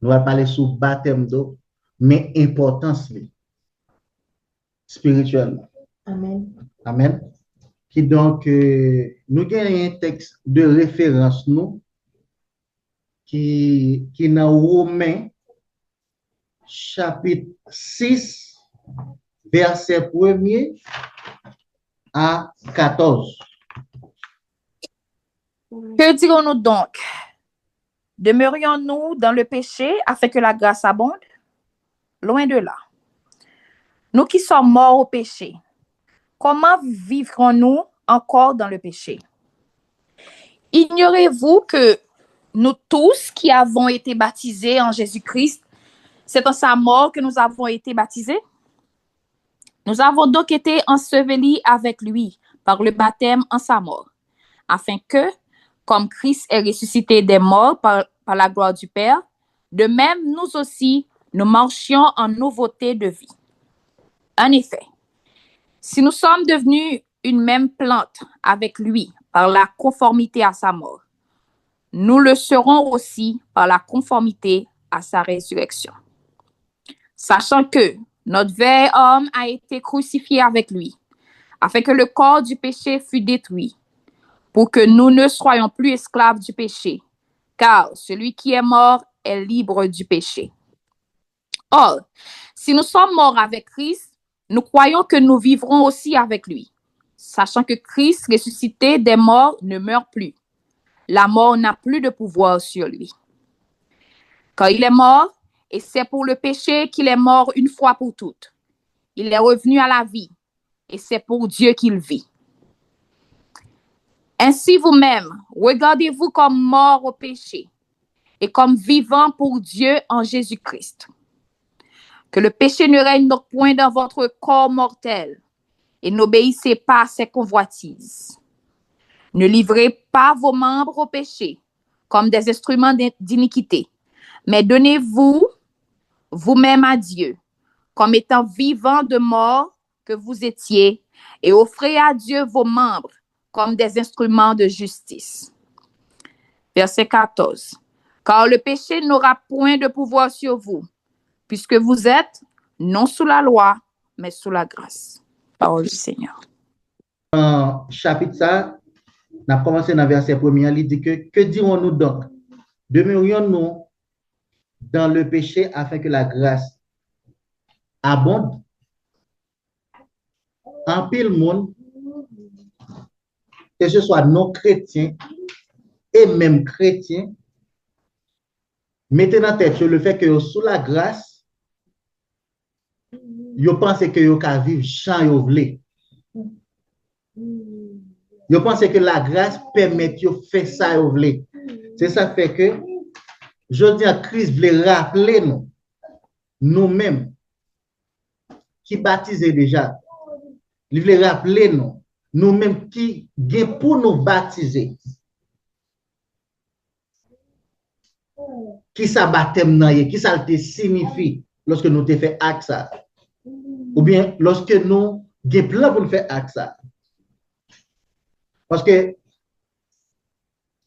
nous allons parler sur baptême d'eau, mais importance spirituellement. Amen. Amen. Qui donc, nous avons un texte de référence, nous, qui est dans Romains, chapitre 6, verset 1er à 14. Que dirons-nous donc? Demeurions-nous dans le péché afin que la grâce abonde? Loin de là. Nous qui sommes morts au péché, comment vivrons-nous encore dans le péché? Ignorez-vous que nous tous qui avons été baptisés en Jésus-Christ, c'est en sa mort que nous avons été baptisés? Nous avons donc été ensevelis avec lui par le baptême en sa mort, afin que, comme Christ est ressuscité des morts par la gloire du Père, de même nous aussi, nous marchions en nouveauté de vie. En effet, si nous sommes devenus une même plante avec lui par la conformité à sa mort, nous le serons aussi par la conformité à sa résurrection. Sachant que notre vieil homme a été crucifié avec lui, afin que le corps du péché fût détruit, pour que nous ne soyons plus esclaves du péché, car celui qui est mort est libre du péché. Or, si nous sommes morts avec Christ, nous croyons que nous vivrons aussi avec lui, sachant que Christ, ressuscité des morts, ne meurt plus. La mort n'a plus de pouvoir sur lui. Quand il est mort, et c'est pour le péché qu'il est mort une fois pour toutes, il est revenu à la vie, et c'est pour Dieu qu'il vit. Ainsi vous-même, regardez-vous comme morts au péché et comme vivants pour Dieu en Jésus-Christ. Que le péché ne règne donc point dans votre corps mortel et n'obéissez pas à ses convoitises. Ne livrez pas vos membres au péché comme des instruments d'iniquité, mais donnez-vous vous-même à Dieu comme étant vivants de mort que vous étiez et offrez à Dieu vos membres comme des instruments de justice. Verset 14. Car le péché n'aura point de pouvoir sur vous, puisque vous êtes non sous la loi, mais sous la grâce. Parole du Seigneur. Dans le chapitre ça, on a commencé dans le verset 1er, il dit que dirons-nous donc? Demeurions-nous dans le péché afin que la grâce abonde? En pile monde, que ce soit non chrétiens et même chrétiens, mettez dans la tête le fait que sous la grâce, vous pensez que vous pouvez vivre sans vous voulez. Vous pensez que la grâce permet de faire ça vous voulez. C'est ça fait que je dis à Christ voulait rappeler nous-mêmes qui baptisés déjà. Il voulait rappeler nous-mêmes qui gain pour nous baptiser. Qui ça baptême nan, qui ça te signifie lorsque nous te fait acte ça? Ou bien lorsque nous gain plan pour faire acte ça? Parce que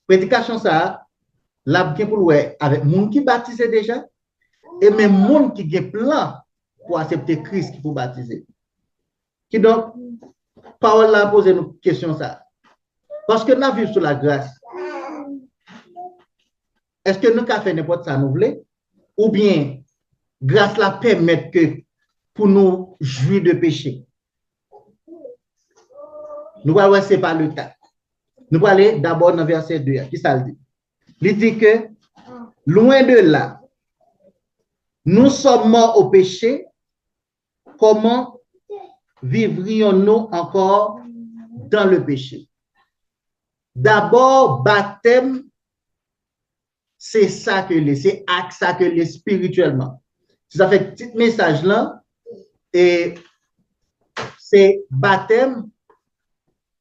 prédication ça, la bien pour ouais avec monde qui baptisé déjà et même monde qui gain plan pour accepter Christ qui pour baptiser. Qui donc parole là poser une question ça. Parce que nous vivons sous la grâce. Est-ce que nous avons fait n'importe ça nous voulons? Ou bien, grâce la permet que pour nous jouir de péché? Nous allons voir, ce n'est pas le cas. Nous allons aller d'abord dans verset 2. Qui ça le dit? Il dit que, loin de là, nous sommes morts au péché. Comment vivrions-nous encore dans le péché? D'abord, baptême, c'est ça que c'est acte ça que les spirituellement. Ça fait un petit message là et c'est baptême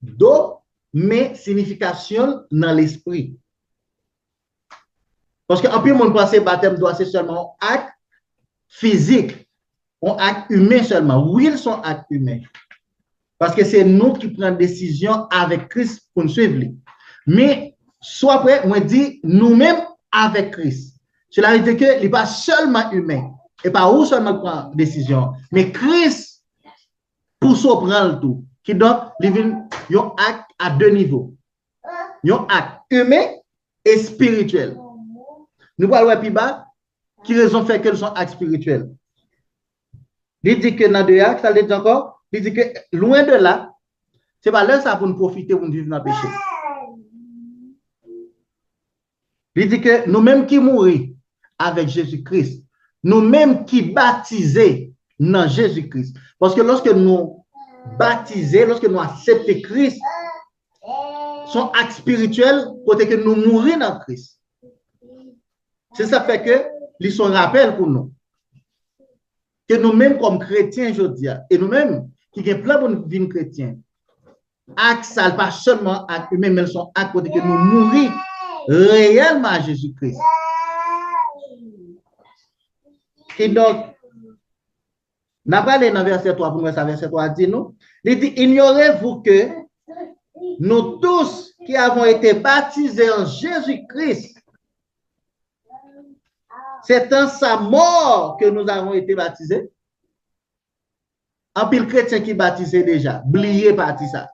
d'eau mais signification dans l'esprit. Parce qu'en plus mon pensée baptême doit c'est seulement un acte physique, un acte humain seulement. Oui, ils sont actes humains. Parce que c'est nous qui prenons décision avec Christ pour nous suivre. Mais soit après on dit nous-mêmes avec Christ. Cela veut dire que il n'est pas seulement humain. Et pas où seulement prend décision. Mais Christ, pour ça, prend le tout. Qui donc, il y a un acte à deux niveaux. Il y a un acte humain et spirituel. Nous voyons plus bas qui raison fait que sont actes spirituels. Il dit que dans deux actes, ça dit encore, il dit que loin de là, c'est pas là ça pour nous profiter pour nous vivre dans le péché. Il dit que nous-mêmes qui mourons avec Jésus-Christ, nous-mêmes qui baptisés dans Jésus-Christ. Parce que lorsque nous baptisés, lorsque nous acceptons Christ, son acte spirituel, côté que nous mourons dans Christ. C'est ça fait que, ils sont rappel pour nous. Que nous-mêmes comme chrétiens aujourd'hui, et nous-mêmes qui avons plein de vie chrétien, acte ça pas seulement acte humain, mais son acte côté que nous mourons réellement à Jésus-Christ. Et donc, n'a pas allé dans verset 3 pour nous, ça verset 3 dit nous, il dit, ignorez-vous que nous tous qui avons été baptisés en Jésus-Christ, c'est en sa mort que nous avons été baptisés. En pile chrétien qui baptisé déjà, oubliez parti ça.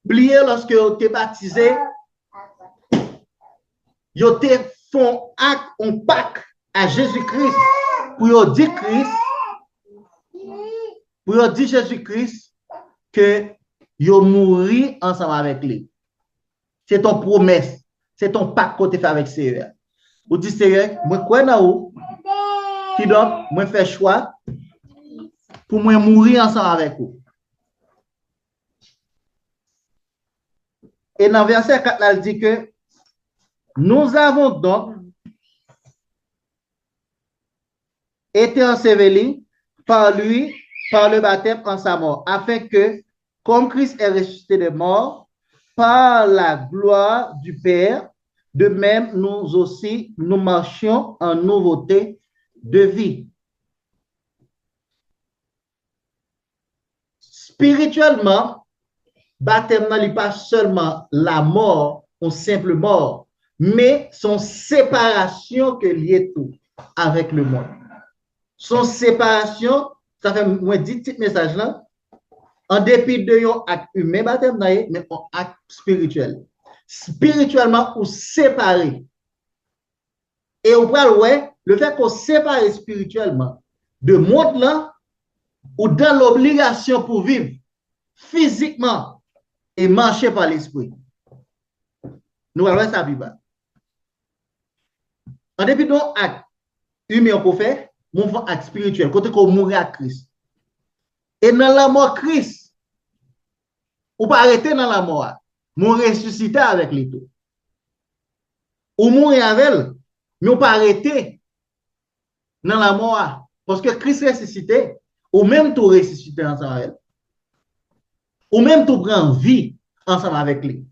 Oubliez lorsque vous êtes baptisé, vous êtes font acte, on pacte à Jésus-Christ pour dire Christ, pour dire Jésus-Christ que vous mourrez ensemble avec lui. C'est ton promesse, c'est ton pacte que tu fais avec Seigneur. Vous dites Seigneur, moi crois dans vous, qui donc moi fais choix pour moi mourir ensemble avec vous. Et dans verset 4, là, il dit que nous avons donc été ensevelis par lui, par le baptême en sa mort, afin que, comme Christ est ressuscité de mort, par la gloire du Père, de même nous aussi, nous marchions en nouveauté de vie. Spirituellement, baptême n'est pas seulement la mort, ou simple mort, mais son séparation que lié tout avec le monde. Son séparation, ça fait moi dit petit message là, en dépit de un acte humain baptême, mais un acte spirituel. Spirituellement, ou séparé. Et on parle, ouais, le fait qu'on sépare spirituellement de monde là, ou dans l'obligation pour vivre physiquement et marcher par l'esprit. Nous allons ça Bible. En dépit d'un acte humain qu'on fait, mon fait acte spirituel, côté qu'on mourit à Christ. Et dans la mort Christ, ou pas arrêter dans la mort, mon ressuscité avec lui tout. Ou mourir avec elle, mais on pas arrêter dans la mort, parce que Christ ressuscité, ou même tout ressuscité ensemble avec elle. Ou même tout prend vie ensemble avec lui.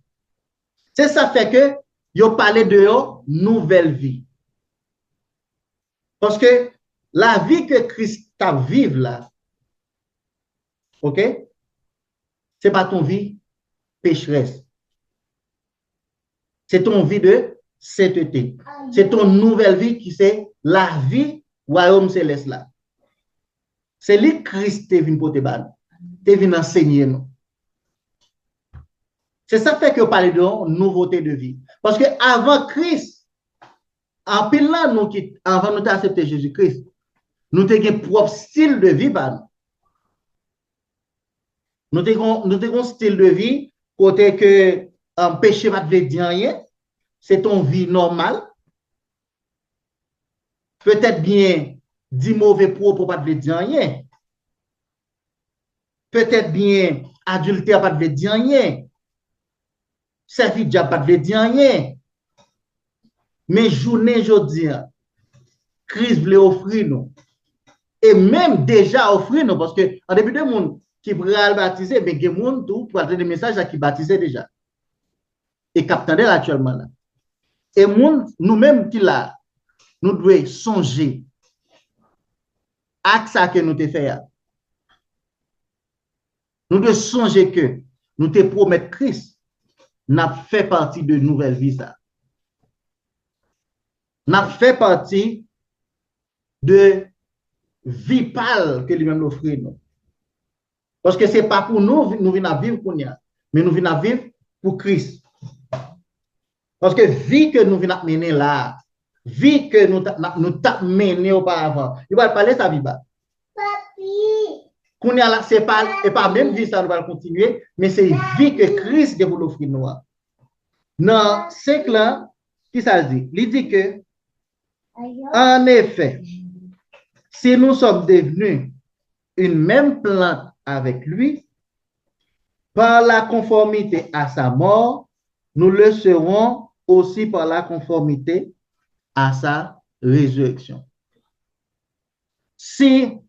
C'est ça fait que yo parlé de yo nouvelle vie. Parce que la vie que Christ t'a vive là, OK? C'est pas ton vie pécheresse. C'est ton vie de sainteté. C'est ton nouvelle vie qui c'est la vie royaume céleste là. C'est lui Christ qui est venu pour te battre. Tu es venu enseigner nous. C'est ça fait que vous parlez de nouveauté de vie. Parce que avant Christ, en pile là, avant nous d'accepter Jésus-Christ, nous avons un propre style de vie. Nous avons un style de vie côté que un péché va te dire rien. C'est ton vie normale. Peut-être bien 10 mauvais propos pas te dire rien. Peut-être bien adultère pas te dire rien. Servir déjà pas te dire rien. Mais journée aujourd'hui, Christ voulait offrir nous. Et même déjà offrir nous, parce que en début de monde qui pourrait baptiser, mais il y a des gens pour donner des messages qui baptisent déjà. Et captant actuellement là. Et nous-mêmes qui là, nous devons songer à ça que nous te fait. Nous devons songer que nous te promettons Christ n'a fait partie de nouvelle vie ça. n'a fait partie de vie pâle que lui-même offre nous. Parce que ce n'est pas pour nous, nous venons à vivre pour nous, mais nous venons à vivre pour Christ. Parce que vie que nous venons à mener là, vie que nous avons menée auparavant, il va parler de sa vie. Qu'on a là, c'est pas même vie ça nous va continuer, mais c'est vie que Christ a voulu offrir nous. Dans 5 là, qui ça dit? Il dit que, en effet, si nous sommes devenus une même plante avec lui, par la conformité à sa mort, nous le serons aussi par la conformité à sa résurrection. Si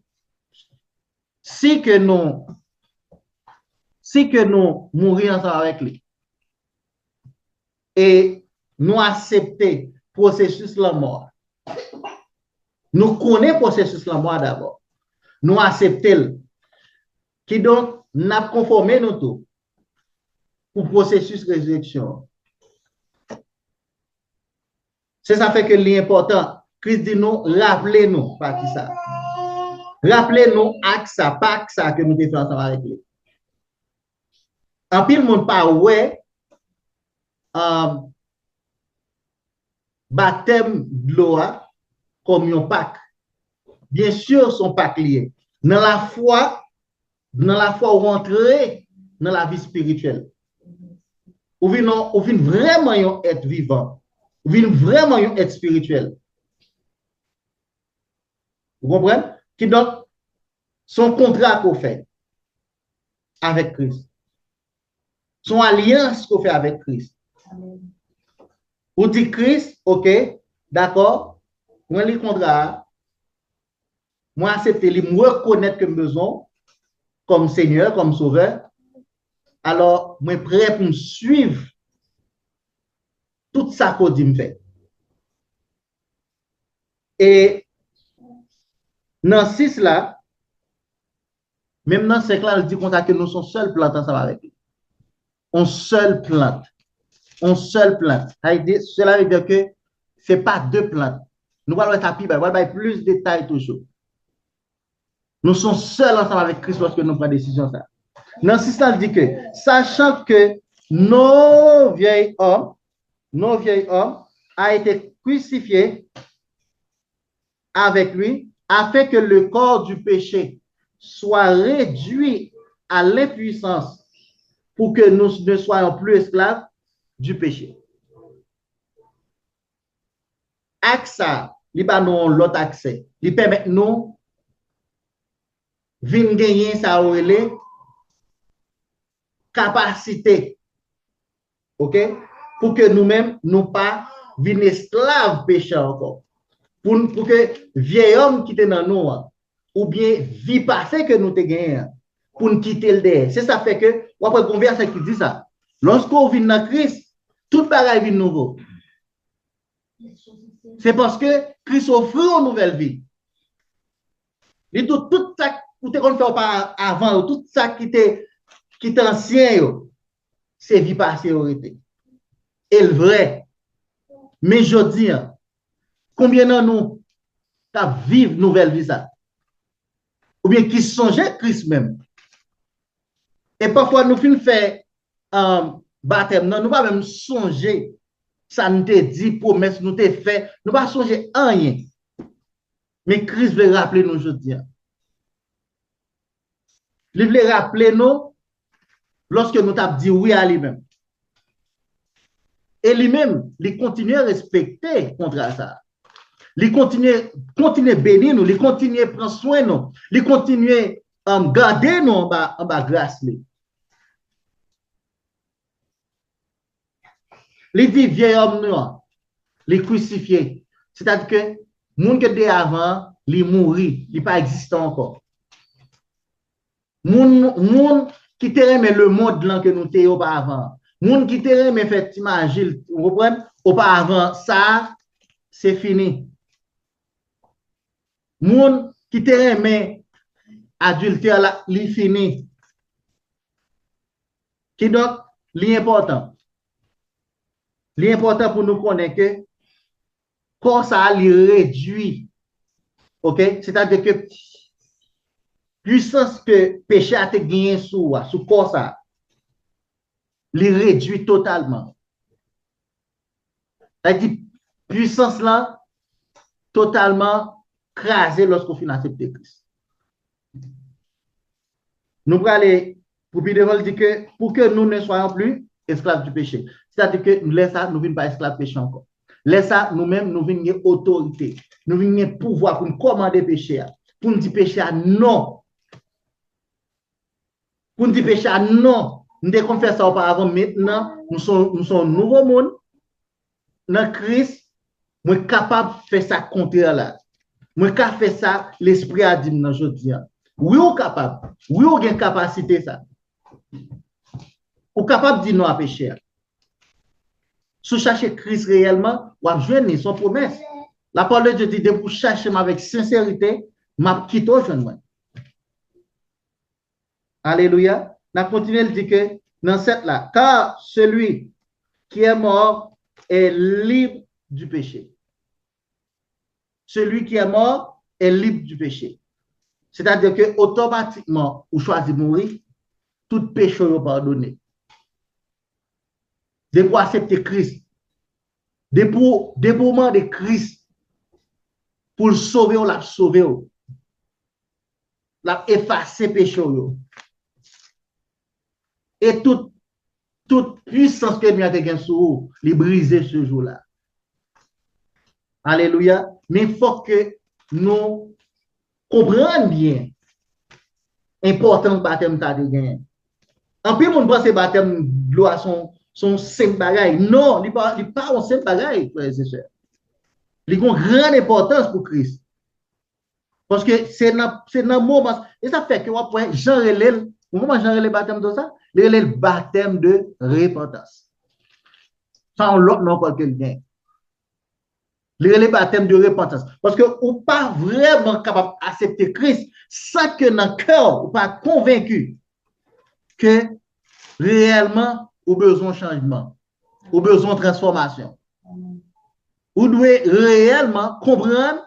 que nous mourons ensemble avec lui et nous acceptons le processus de la mort, nous connaissons le processus de la mort d'abord, nous acceptons, qui donc n'a conformé nous tout pour le processus de résurrection. C'est ça fait que l'important, Christ dit nous, rappelez-nous, pas qui ça. Rappelez-nous à ça, pas ça que nous devons ensemble avec lui. En pile, monde pas ouais, baptême de l'eau comme un Pâques. Bien sûr, son Pâques lié. Dans la foi, rentrer dans la vie spirituelle. Ou vient vraiment être vivant. Ou vient vraiment être spirituel. Vous comprenez? Qui donc, son contrat qu'on fait avec Christ. Son alliance qu'on fait avec Christ. Ou dit Christ, ok, d'accord, moi les contrats, moi accepter, moi reconnaître que besoin comme Seigneur, comme Sauveur, alors moi prêt pour me suivre tout ça qu'on dit me fait. Et dans 6 là, même dans 5 là, il dit que nous sommes seuls plantes ensemble avec lui. On seule plante. On seule plante. Cela veut dire que ce n'est pas 2 plantes. Nous allons être happy, nous allons avoir plus de détails toujours. Nous sommes seuls ensemble avec Christ lorsque nous prenons décision ça. Dans 6 ans, il dit que, sachant que nos vieilles hommes a été crucifiés avec lui, afin que le corps du péché soit réduit à l'impuissance pour que nous ne soyons plus esclaves du péché. Accès, il pas nous l'autre accès. Il permet nous de gagner sa capacité, ok, pour que nous-mêmes nous pas vînes esclaves péché encore. Pour que vieil homme qui était dans nous, ou bien vie passée que nous te gagné, pour nous quitter le derrière. C'est ça fait que, on va prendre un verset qui dit ça. Lorsqu'on vient dans Christ, tout bagaille vient nouveau. C'est parce que Christ offre une nouvelle vie. Et tout ça que tu as fait avant, tout ça qui était ancien, c'est vie passée. Et le vrai. Mais je dis, combien de nous vivent nouvelle vie ça? Ou bien qui songeait Christ même? Et parfois, nous finissons faire baptême, nous ne pas même songer. Ça nous te dit, promesse, nous te fait. Nous ne pas songer rien. Mais Christ veut rappeler nous aujourd'hui. Il veut rappeler nous lorsque nous avons dit oui à lui-même. Et lui-même, il continue à respecter contre ça. Il continue à bénir nous, il continue à prendre soin de nous, il continue à garder nous en bas grâce. Il dit vieil homme noir, il crucifié. C'est-à-dire que le monde qui était avant, il mourit, il n'est pas existant encore. Monde qui te remet le monde là que nous étions auparavant. Monde qui te remet fait imagine, vous comprenez? Auparavant, ça, c'est fini. Monde qui te remet adultère là, il fini. Qui donc, l'important. L'important pour nous connaître que corps ça li réduit. OK? C'est-à-dire que puissance que péché a te gagné sous corps ça, li réduit totalement. C'est-à-dire puissance là totalement crasée lorsqu'on finit accepter Christ. Nous allons aller pour puis devant dire que pour que nous ne soyons plus esclaves du péché. C'est-à-dire que laisse ça, nous ne venons pas esclaves du péché encore. Laisse ça, nous-mêmes, nous venons autorité. Nous venons pouvoir pour nous commander péché. Pour nous dire péché non. Pour nous dire péché non. Nous avons fait ça auparavant. Maintenant, nous sommes un nouveau monde. Dans Christ, nous sommes capables de faire ça contraire là. Nous sommes capables de faire ça, l'esprit a dit dans aujourd'hui. Oui, on est capable. Oui, on a une capacité ça. On est capable de dire non à péché. Si vous cherchez Christ réellement, vous avez son promesse. La parole de Dieu dit de vous chercher avec sincérité, m'a quitté au jeune. Alléluia. On continue à dire que dans cette là, car celui qui est mort est libre du péché. Celui qui est mort est libre du péché. C'est-à-dire que automatiquement, vous choisissez de mourir, tout péché est pardonné. De pour accepter Christ, de pour demander Christ pour le sauver ou la sauver, la effacer péché. Et toute puissance que nous avons sur vous, les briser ce jour-là. Alléluia. Mais il faut que nous comprenions bien l'importance du baptême que nous avons. En plus, on pense que le baptême de l'eau sont cinq bagailles. Non, il n'est pas un simple bagaille, frères et sœurs. Il a une grande importance pour Christ. Parce que c'est dans le moment. Et ça fait que vous pouvez Jean Relève, comment Jean Relève le baptême de ça? Le baptême de repentance. Sans l'autre nom pour quelqu'un. Le baptême de repentance. Parce que vous n'êtes pas vraiment capable d'accepter Christ sans que dans le cœur, vous n'êtes pas convaincu que réellement, vous avez besoin de changement. Vous avez besoin de transformation. Vous devez réellement comprendre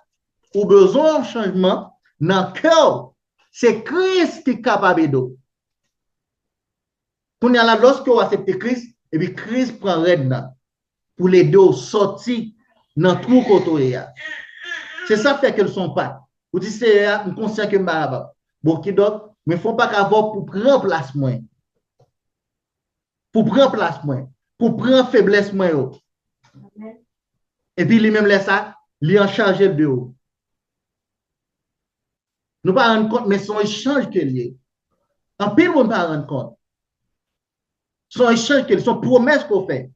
ou besoin de changement dans le cœur. C'est Christ qui est capable de. Lorsque vous acceptez Christ, et puis Christ prend l'aide pour les deux sortir dans tout côté. C'est ça fait qu'elles sont pas. Vous dites, c'est un conscient que je bon, qui d'autre, mais il ne faut pas qu'avoir pour prendre place moins. Pour prendre place moins. Pour prendre faiblesse moins. Et puis, lui-même, laisse ça, lui en charger de haut. Nous ne pas rendre compte, mais son échange qu'il y a. En pile, on ne pas rendre compte. Son échange qu'il y a, son promesse qu'on fait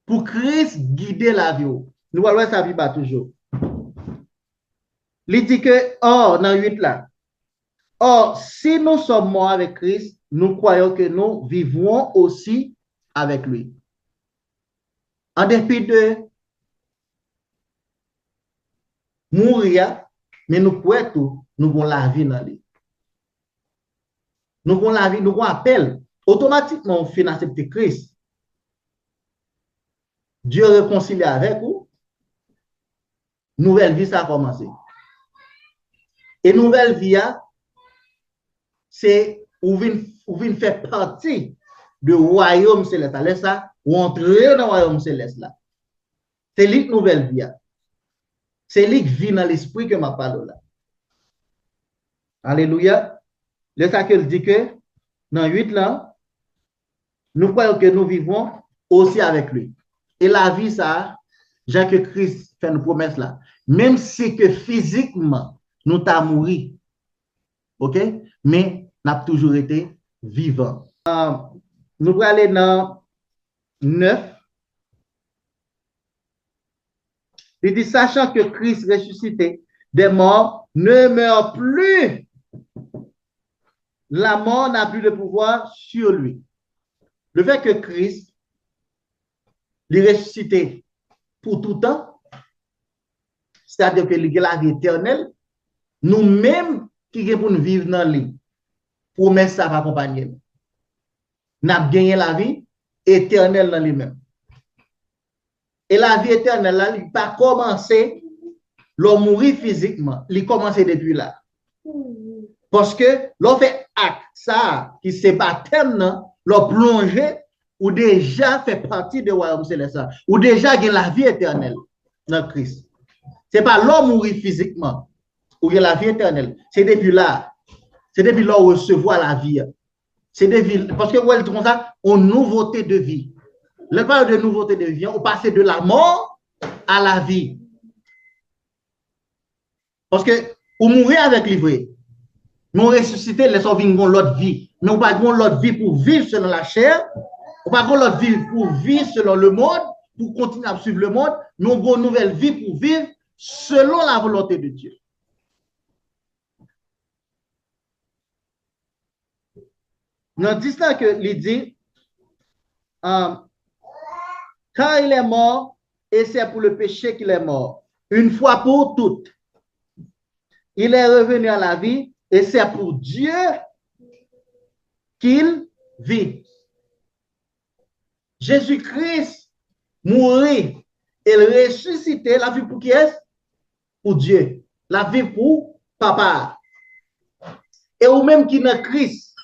pour Christ guider la vie. Nous allons sa vie pas toujours. Il dit que, or, dans 8 là, or, si nous sommes morts avec Christ, nous croyons que nous vivrons aussi avec lui. En dépit de mourir, mais nous croyons tout, nous avons la vie dans lui. Nous avons la vie, nous avons appel. Automatiquement, on finit accepter Christ. Dieu réconcilie avec vous. Nouvelle vie, ça a commencé. Et nouvelle vie, c'est où vient faire partie du royaume céleste. Ça, ou entrer dans le royaume céleste. C'est lui nouvelle vie. C'est lui qui vit dans l'esprit que m'a parlé là. Alléluia. C'est ça qu'il dit que dans 8 là, nous croyons que nous vivons aussi avec lui. Et la vie, ça, Jean-Christ fait une promesse là. Même si que physiquement, nous t'avons mouru. OK? Mais nous avons toujours été vivants. Nous allons aller dans 9. Il dit, sachant que Christ ressuscité des morts ne meurt plus. La mort n'a plus de pouvoir sur lui. Le fait que Christ est ressuscité pour tout temps, c'est-à-dire que il a la vie éternelle, nous-mêmes qui pour nous vivre dans lui, promesse ça va accompagner. Nous avons gagné la vie éternelle dans lui-même. Et la vie éternelle, là, il n'a pas commencé, l'on mourit physiquement. Il commence depuis là. Parce que l'on fait acte, ça, qui se baptême, l'on plongé, ou déjà fait partie du royaume céleste, ou déjà gagne la vie éternelle dans Christ. Ce n'est pas l'homme mourir physiquement, ou gagne la vie éternelle. C'est depuis là. C'est depuis là où recevoir la vie. C'est depuis, parce que vous voyez comme ça, une nouveauté de vie. Le parle de nouveauté de vie, on passe de la mort à la vie. Parce que vous mourrez avec l'ivraie. Nous ressusciter, les gens viennent l'autre vie. Mais on pas l'autre vie pour vivre selon la chair. On pas l'autre vie pour vivre selon le monde, pour continuer à suivre le monde. Mais on a une nouvelle vie pour vivre selon la volonté de Dieu. Nous disons que il dit, quand il est mort, et c'est pour le péché qu'il est mort, une fois pour toutes. Il est revenu à la vie, et c'est pour Dieu qu'il vit. Jésus-Christ mourit et ressuscité, la vie pour qui est? Pour Dieu. La vie pour Papa. Et ou même qui est Christ,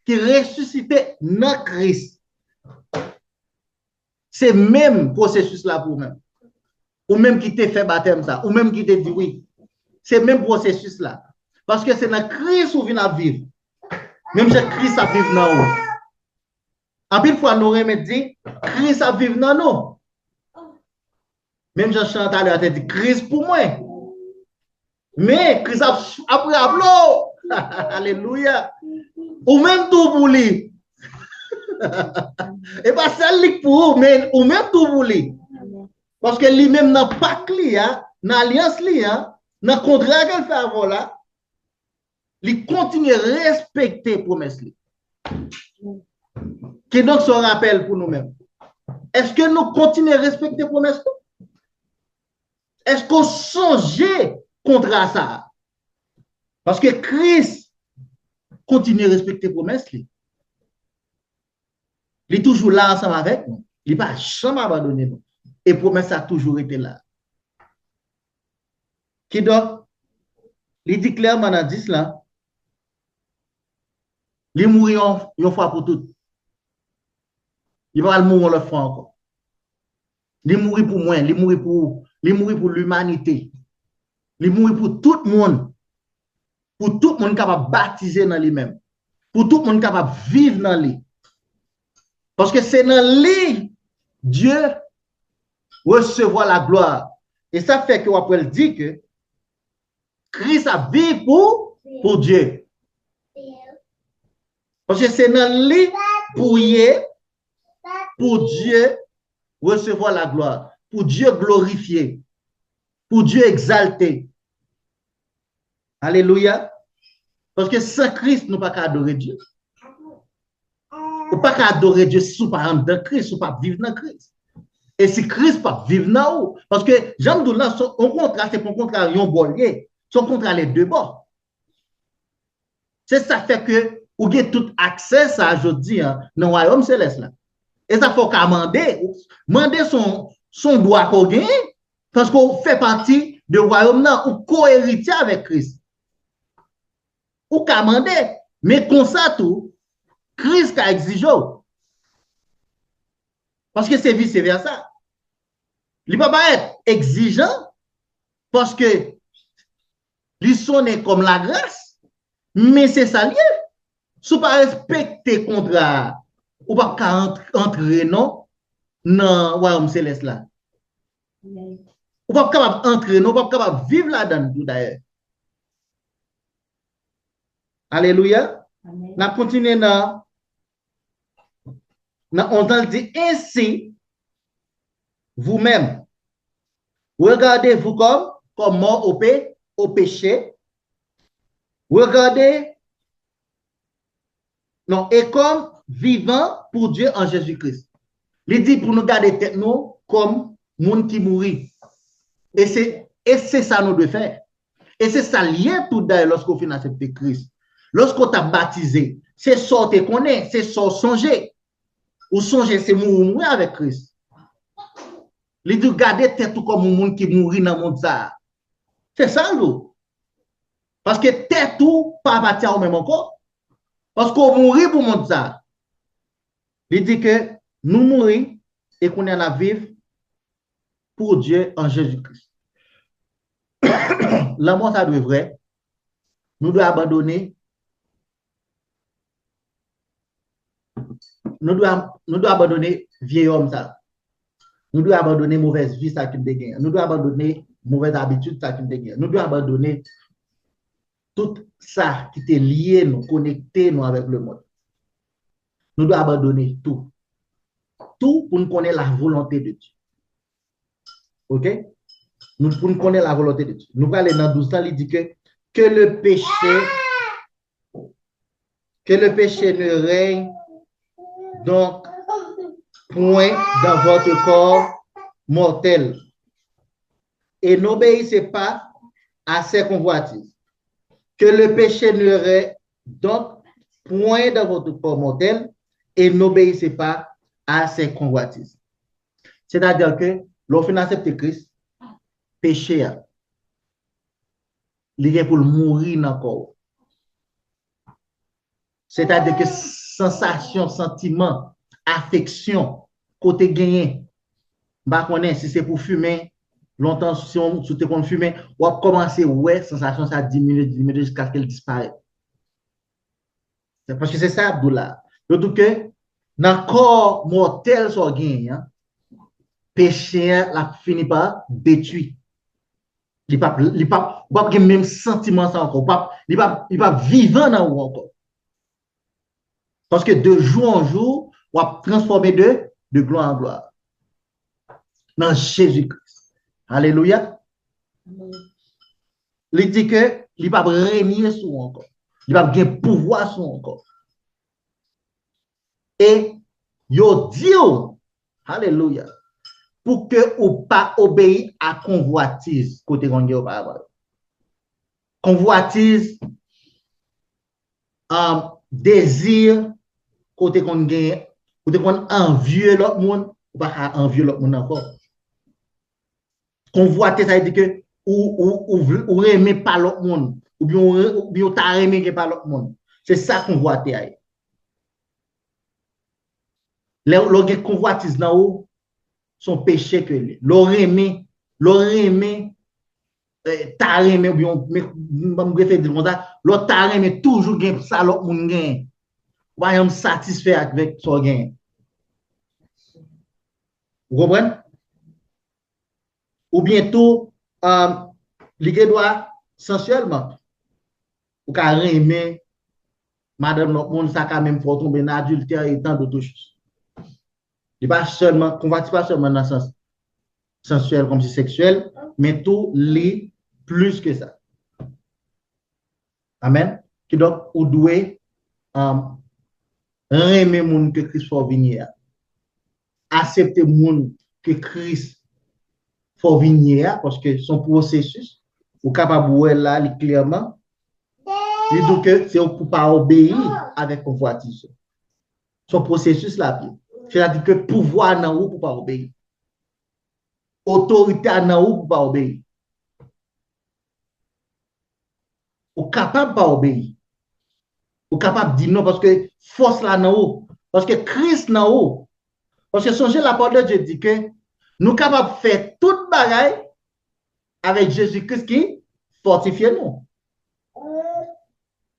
qui ressuscité dans Christ. C'est même processus là pour même. Ou même qui t'a fait baptême ça, ou même qui t'a dit oui. C'est même processus là. Parce que c'est dans Christ où vient à vivre. Même si Christ a vivre dans nous. En pile fois, nous remettons dit, Christ a vivre dans nous. Même Jean Chantal a dit, Christ pour moi. Mais Christ a après applaud. Alléluia. Ou même tout pour lui. Et pas celle pour vous, mais ou même tout pour lui. Parce que lui-même n'a pas client, dans l'alliance client, dans le contrat qu'elle fait avant là, il continue à respecter les promesses. Qui donc se rappelle pour nous-mêmes. Est-ce que nous continuons à respecter les promesses? Est-ce qu'on change contre ça? Parce que Christ continue à respecter les promesses. Il est toujours là ensemble avec nous. Il n'a pas jamais abandonné nous. Et la promesse a toujours été là. Qui donc, il dit clairement dans 10 là, il mourit une fois pour toutes. Il va mourir l'autre fois encore. Il mourit pour moi, il mourit pour l'humanité. Il mourit pour tout le monde. Pour tout le monde capable de baptiser dans lui-même. Pour tout le monde capable de vivre dans lui. Parce que c'est dans lui, Dieu recevoir la gloire. Et ça fait que après il dit que Christ a vécu pour Dieu. Parce que c'est dans lui pour Dieu recevoir la gloire, pour Dieu glorifier, pour Dieu exalter. Alléluia. Parce que sans Christ, nous ne pouvons pas adorer Dieu. Nous ne pouvons pas adorer Dieu si nous ne sommes pas dans Christ, si nous ne pouvons pas vivre dans Christ. Et si Christ ne peut pas vivre dans nous, parce que j'aime dire là, son contrat, c'est pour contrat, un bollier, son contrat, les deux bords. C'est ça fait que vous avez tout accès à aujourd'hui dans le royaume céleste. Là. Et ça faut demander son droit qu'on gagne, parce qu'on fait partie du royaume là, ou co-héritier avec Christ. Ou demander, mais comme ça tout, Christ a exigé. Parce que c'est vice-versa. Il ne peut pas être exigeant parce que il sonne comme la grâce, mais c'est ça lié. Si vous ne respectez le contrat, vous ne pouvez pas entrer dans le royaume céleste là. Vous ne pouvez pas entrer, vous ne pouvez pas vivre là-dedans d'ailleurs. Alléluia. On continue dans 11 ans, dit ainsi, vous-même, regardez-vous comme mort au péché. Regardez, non, et comme vivant pour Dieu en Jésus-Christ. Il dit pour nous garder tête nous comme monde qui mourit. Et c'est ça nous devons faire. Et c'est ça lié tout d'ailleurs lorsqu'on finit accepter Christ. Lorsqu'on t'a baptisé, c'est ça qu'on connaît, c'est ça songer. Ou songer, c'est mourir avec Christ. Il dit, regardez tête tout comme un monde qui mourit dans le monde ça. C'est ça, l'eau. Parce que tête tout, pas partir au même encore. Parce qu'on mourit pour le monde ça. Il dit que nous mourons et qu'on est à vivre pour Dieu en Jésus-Christ. L'amour, ça doit être vrai. Nous devons abandonner. Nous devons abandonner vieil homme ça. Nous devons abandonner mauvaise vie ça qui nous dégaine. Nous devons abandonner mauvaise habitude ça qui nous dégaine. Nous devons abandonner tout ça qui est lié, nous connecter nous avec le monde. Nous devons abandonner tout. Tout pour nous connaître la volonté de Dieu. OK? Nous pour nous connaître la volonté de Dieu. Nous allons aller dans 12 ans, il dit que le péché ne règne donc point dans votre corps mortel. Et n'obéissez pas à ses convoitises. Que le péché ne règne donc point dans votre corps mortel et n'obéissez pas à ses convoitises. C'est-à-dire que lorsqu'on accepte Christ, péché, il est pour mourir dans le corps. C'est-à-dire que sensation, sentiment, affection, côté gagné, bah si c'est pour fumer, longtemps si on te qu'on fumer, on va commencer ouais, sensation ça diminue jusqu'à ce qu'elle disparaisse. Parce que c'est ça Abdullah. D'autant que dans le corps mortel so gagné, péché la fini par détruire. Il pas même sentiment ça encore, il pas vivant dans ou encore. Parce que de jour en jour, on va transformer de gloire en gloire. Dans Jésus-Christ. Alléluia. Il dit que il va régner sur encore. Il va avoir pouvoir sur encore. Et il dit, alléluia, pour que ou pas obéir à convoitise côté qu'on auparavant. Convoitise, désir côté qu'on gagne, côté qu'on envie l'autre monde, ou pas envie l'autre monde encore. Convoiter, ça veut dire que ou aimer pas l'autre monde, ou bien t'as aimé pas l'autre monde. C'est ça convoiter. Les convoitises dans haut sont péchés que les. L'aimer, t'as aimé, ou bien, me faire dire comme ça, l'autre t'as aimé toujours gain ça l'autre monde gain. Voyons satisfait avec son gain. Vous comprenez? Ou bientôt, l'idée doit sensuellement. Ou qu'à aimer, madame l'autre monde, ça quand même faut tomber dans l'adultère et tant d'autres choses. Il pas seulement, convoitise pas seulement dans le sens sensuel comme si sexuel, mais tout lit plus que ça. Amen. Qui donc, ou doué, aimer moun que Christ faut venir. Accepter moun que Christ faut venir parce que son processus, ou capable de là, clairement, il dit que c'est pour pas obéir avec convoitise. Son processus là, c'est-à-dire que pouvoir n'a ou pour pas obéir. Autorité n'a ou pour pas obéir. Ou capable pas obéir. Ou capable de dire non parce que force là n'a ou. Parce que Christ n'a ou. Parce que songez la parole de Dieu dit que nous sommes capables de faire toute bagaille avec Jésus-Christ qui fortifie nous.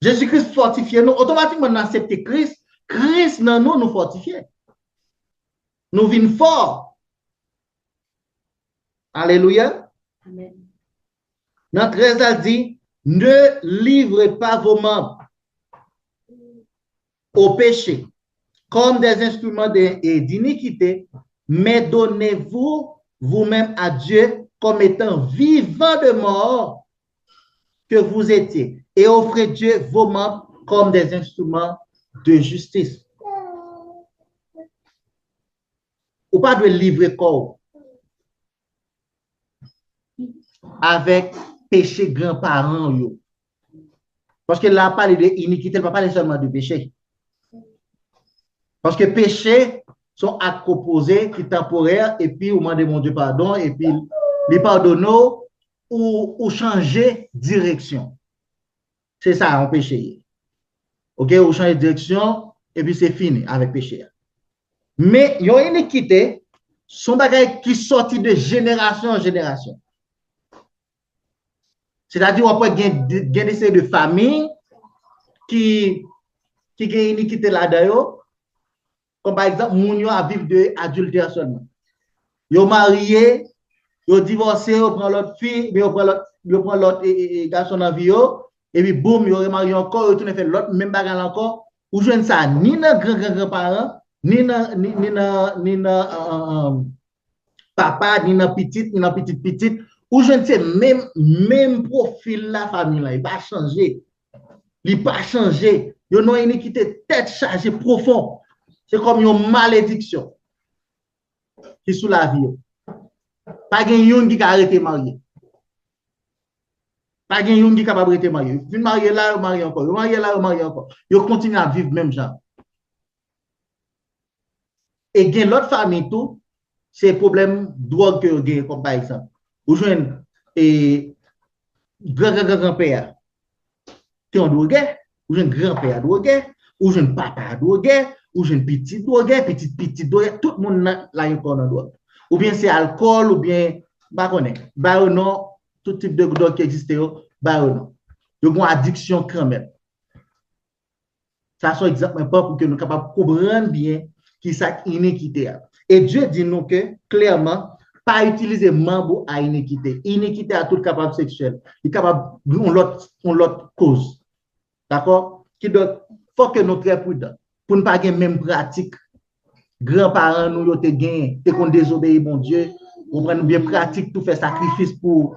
Jésus-Christ fortifie nous. Automatiquement, nous acceptons Christ. Christ dans nous fortifie. Nous venons forts. Alléluia. Amen. Notre 13 a dit, ne livrez pas vos membres au péché comme des instruments d'iniquité, mais donnez-vous vous-même à Dieu comme étant vivant de mort que vous étiez et offrez Dieu vos membres comme des instruments de justice. Ou pas de livrer corps avec péché grands-parents. Parce que là, parler de iniquité, il ne va pas parler seulement de péché. Parce que péché, son acte opposé qui est temporaire, et puis au moment de mon Dieu pardon, et puis les pardonner ou changer direction. C'est ça, un péché. OK, ou changer de direction, et puis c'est fini avec péché. Mais il y a une iniquité, son bagage qui sortit de génération en génération. C'est-à-dire, on peut gagner ces de familles qui ont une iniquité là-dedans, comme par exemple, moun yo a vivre de adultère seulement. Ils ont marié, ils ont divorcé, ils prennent l'autre fille, ils prennent l'autre garçon dans vie, et puis boum, ils ont marié encore, ils retournent faire l'autre même bagarre encore. Ou je ne sais ni dans grand-grand-parents, ni dans papa, ni dans petite, ni dans petite. Ou je ne sais même profil la famille là, il va changer. Il va changer. Il y a une iniquité tête chargée profond. C'est comme une malédiction qui est sous la vie. Pas de yon qui a arrêté marié. Pas de yon qui est capable d'arrêter marié. Vous mariez là, vous mariez encore. Vous mariez là, vous mariez encore. Vous continuez à vivre même genre. Et il y a l'autre famille tout, c'est le problème de drogue que vous avez, comme par exemple. Vous jouez un grand-père qui est un drogué, ou jouez un grand-père drogué, ou jouez un papa drogué, ou jouez un petit drogué, petit drogué, tout le monde là est encore dans drogue. Ou bien c'est alcool, ou bien, bah non, tout type de drogue qui existe, bah non. Il y a une addiction quand même. Ça, c'est exactement pas pour que nous soyons capables de comprendre bien qui ça iniquité. Et Dieu dit nous que, clairement, pas utiliser membre à iniquité. Iniquité à tout capable sexuel. Il est capable de l'autre cause. D'accord? Qui doit, faut que nous soyons très prudents pour ne pas avoir même pratique. Grands-parents, nous, te gagnent, te qu'on désobéit, mon Dieu. On prend bien pratique pour faire sacrifice pour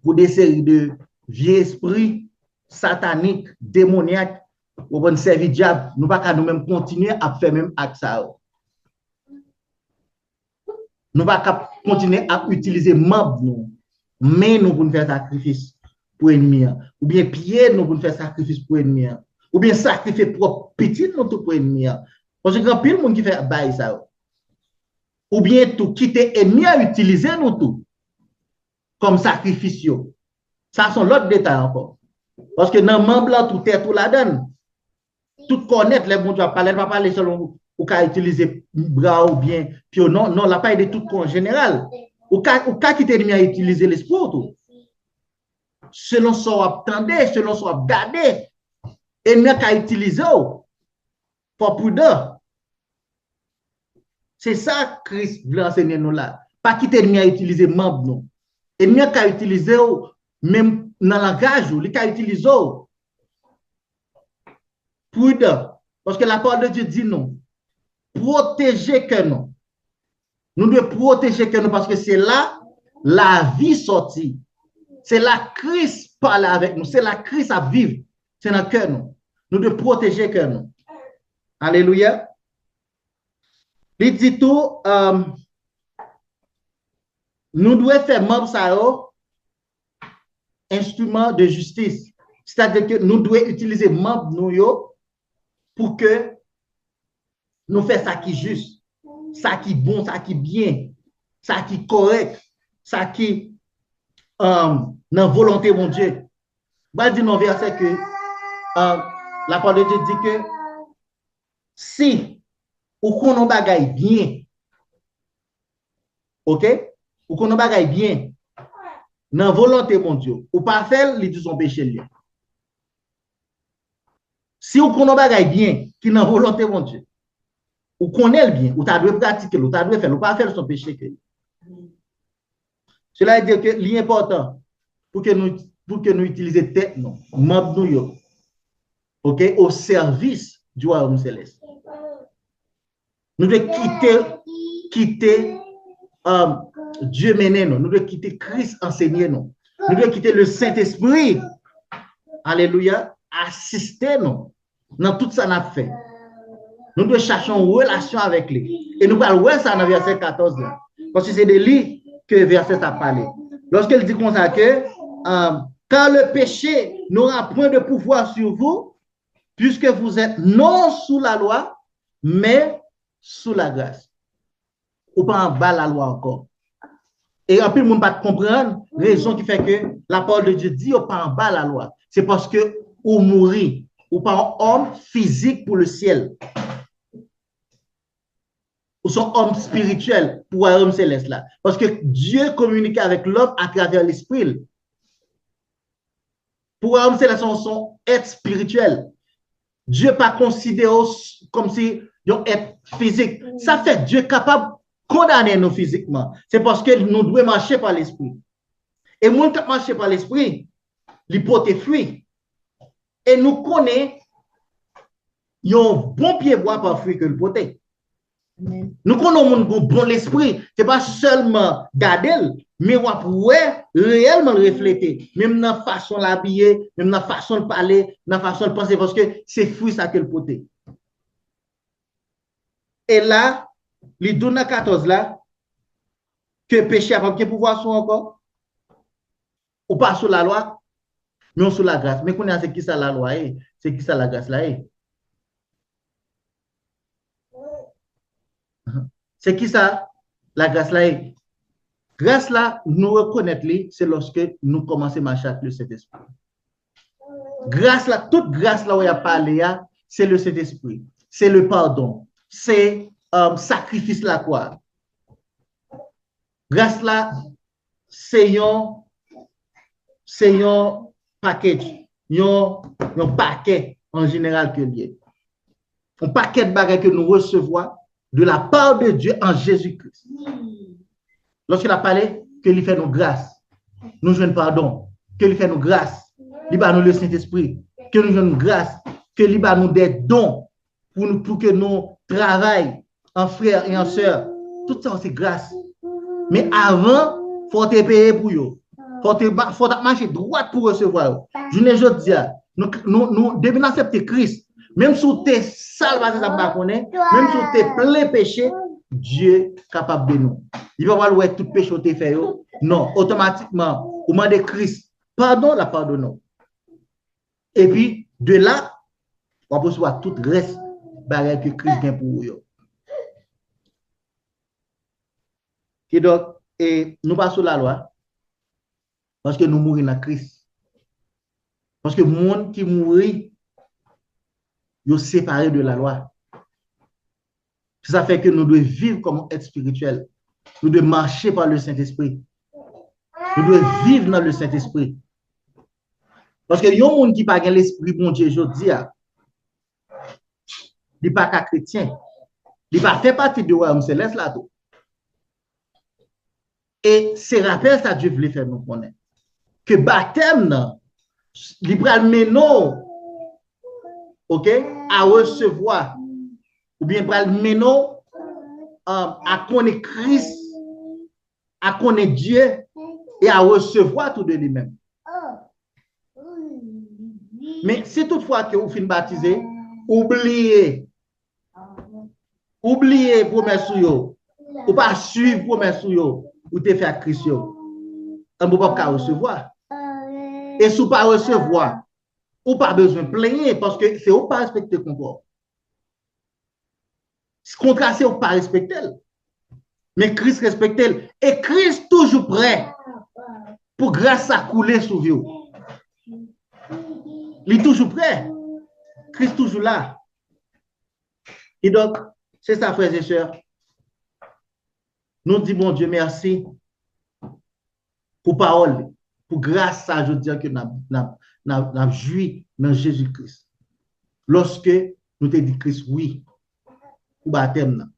des séries de vieux esprits sataniques, démoniaques. On va servir diable. Nous ne pouvons pas nous-mêmes continuer à faire même avec ça. Nous ne pouvons pas continuer à utiliser membres, nous. Mais nous pouvons faire sacrifice pour ennemi. Ou bien pied, nous pouvons faire sacrifice pour ennemi. Ou bien sacrifier propre petit, nous pour ennemi. Parce que il y a pile de monde qui fait bail ça. Ou bien tout quitter ennemi à utiliser nous tout comme sacrifice. Ça sont l'autre détail encore. Parce que dans le membre, tout est tout la donne. Tout connaître les bons doigts, pas parler selon ou qu'à utiliser bras ou bien puis non la pas de tout en général. Ou qu'à quitter ennemi à utiliser l'esprit tout. Selon son attendez, selon son regarder. Ennemi qu'à utiliser pour prudent. C'est ça que Christ veut enseigner nous là. Pas quitter ennemi à utiliser membre non. Ennemi qu'à utiliser même dans le langage, il qu'à utiliser prudent. Parce que la parole de Dieu dit non. Protéger que nous. Nous devons protéger que nous parce que c'est là la vie sortie. C'est là Christ parle avec nous. C'est là Christ à vivre. C'est dans le cœur nous. Nous devons protéger que nous. Alléluia. Il dit tout, nous devons faire membre ça instrument de justice. C'est-à-dire que nous devons utiliser membre nous pour que nous fassions ça qui est juste, ça qui est bon, ça qui est bien, ça qui est correct, ça qui est dans volonté mon Dieu. Je vais dire dans le verset que la parole de Dieu dit que si ou qu'on a bagaille bien, ok? Ou qu'on a bagaille bien, dans volonté mon Dieu, ou pas faire, il dit son péché lié. Si ou qu'on a bagaille bien, qui dans volonté mon Dieu, ou connaît le bien, ou tu dois pratiquer, ou tu dois faire, ou pas faire son péché. Cela veut dire que l'important pour que nous utilisions tête, non, membre nous, ok, au service du royaume céleste. Nous devons quitter Dieu mener nous. Nous devons quitter Christ enseigner nous. Nous devons quitter le Saint-Esprit. Alléluia. Assister nous dans tout ça qu'on a fait. Nous devons chercher une relation avec lui. Et nous parlons de ça dans verset 14. Là. Parce que c'est de lui que le verset a parlé. Lorsqu'il dit comme ça que quand le péché n'aura point de pouvoir sur vous, puisque vous êtes non sous la loi, mais sous la grâce. Ou pas en bas la loi encore. Et en plus, le monde ne comprendre raison qui fait que la parole de Dieu dit ou pas en bas la loi. C'est parce que ou mourir, ou pas un homme physique pour le ciel. Ou son homme spirituel pour un homme céleste là. Parce que Dieu communique avec l'homme à travers l'esprit. Pour un homme céleste, son être spirituel. Dieu pas considéré comme si un être physique. Ça fait Dieu capable de condamner nous physiquement. C'est parce que nous devons marcher par l'esprit. Et nous qui marcher par l'esprit, l'hypothèse fruit. Et nous connaissons un bon pied bois par fruit que le poté. Nous connaissons un bon l'esprit. Ce n'est pas seulement garder, mais on pourrait réellement le refléter. Même dans la façon de l'habiller, même dans la façon de parler, dans la façon de penser, parce que c'est fruit ça que le poté. Et là, les 12 14 là, que péché a quel pouvoir sont encore? Ou pas sous la loi, mais sous la grâce. Mais qu'on a c'est qui ça la loi, c'est qui ça la grâce là. C'est qui ça la grâce là? Grâce là, nous reconnaître, c'est lorsque nous commençons à marcher avec le Saint-Esprit. Grâce là, toute grâce là où il y a parlé, c'est le Saint-Esprit. C'est le pardon. C'est sacrifice la croix. Grâce là, c'est un package, un paquet en général que lié. Un paquet de bagages que nous recevons de la part de Dieu en Jésus-Christ. Lorsqu'il a parlé, que lui fait nos grâces, nous jouons pardon, que lui fait nos grâces, lui va nous le Saint-Esprit, que nous jouons grâce, que lui va nous des dons pour que nous travaillions en frères et en sœurs. Tout ça, c'est grâce. Mais avant, il faut te payer pour eux. Il faut marcher droit pour recevoir. Je ne dis pas, nous devons accepter Christ. Même si tu es sale, même si tu es plein péché, Dieu est capable de nous. Il va voir où est tout péché que tu fait. Non, automatiquement, au moment de Christ, pardon, la pardonne. Et puis, de là, on va recevoir tout le reste que Christ vient pour eux. Et donc, nous passons la loi parce que nous mourons dans Christ. Parce que le monde qui mourit, ils sont séparés de la loi. Ça fait que nous devons vivre comme être spirituel. Nous devons marcher par le Saint-Esprit. Nous devons vivre dans le Saint-Esprit. Parce que il y a un monde qui n'a pas l'esprit, bon Dieu, je dis, il n'est pas chrétien. Il ne fait pas partie de royaume céleste là tout. Et c'est rappel ça Dieu voulait faire nous connaître. Que baptême, il va mener OK, à recevoir, ou bien il mener à connaître Christ, à connaître Dieu et à recevoir tout de lui-même. Mais si toutefois que vous finissez baptisé, oubliez promesse ou pas suivre promesse ou te faire Christ, on ne peut pas recevoir. Et si vous ne pas recevoir, ou pas besoin de plaigner parce que c'est ou pas respecter le contrat. Ce contrat, c'est ou pas respecter. Mais Christ respecte. Et Christ toujours prêt pour grâce à couler sous vous. Il est toujours prêt. Christ toujours là. Et donc, c'est ça, frères et sœurs. Nous disons, bon Dieu, merci pour parole, pour grâce à, je veux dire, que nous avons joui dans Jésus-Christ. Lorsque nous te dit Christ, oui, pour baptême.